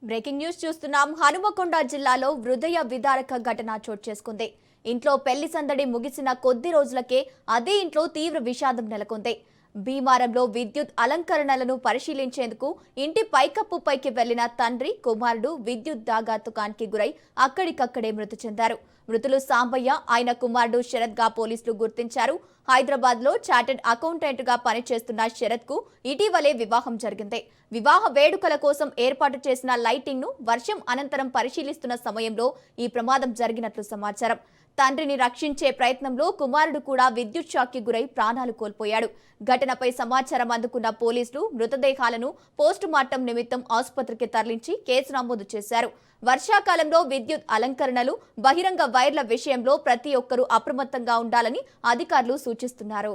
Breaking news చూస్తున్నాం. హనుమకొండ జిల్లాలో హృదయ విదారక ఘటన చోటు చేసుకుంది. ఇంట్లో పెళ్లి సందడి ముగిసిన కొద్ది రోజులకే అదే ఇంట్లో తీవ్ర విషాదం నెలకొంది. భీమారంలో విద్యుత్ అలంకరణలను పరిశీలించేందుకు ఇంటి పైకప్పుపైకి వెళ్లిన తండ్రి కుమారుడు విద్యుత్ దాఘాతుకానికి గురై అక్కడికక్కడే మృతి చెందారు. మృతులు సాంబయ్య, ఆయన కుమారుడు శరత్ గా పోలీసులు గుర్తించారు. హైదరాబాద్ లో చార్టెడ్ అకౌంటెంట్ గా పనిచేస్తున్న శరత్ కు ఇటీవలే వివాహం జరిగింది. వివాహ వేడుకల కోసం ఏర్పాటు చేసిన లైటింగ్ ను వర్షం అనంతరం పరిశీలిస్తున్న సమయంలో ఈ ప్రమాదం జరిగినట్లు సమాచారం. తండ్రిని రక్షించే ప్రయత్నంలో కుమారుడు కూడా విద్యుత్ షాక్కి గురై ప్రాణాలు కోల్పోయాడు. ఘటనపై సమాచారం అందుకున్న పోలీసులు మృతదేహాలను పోస్టుమార్టం నిమిత్తం ఆసుపత్రికి తరలించి కేసు నమోదు చేశారు. వర్షాకాలంలో విద్యుత్ అలంకరణలు, బహిరంగ వైర్ల విషయంలో ప్రతి ఒక్కరూ అప్రమత్తంగా ఉండాలని అధికారులు సూచిస్తున్నారు.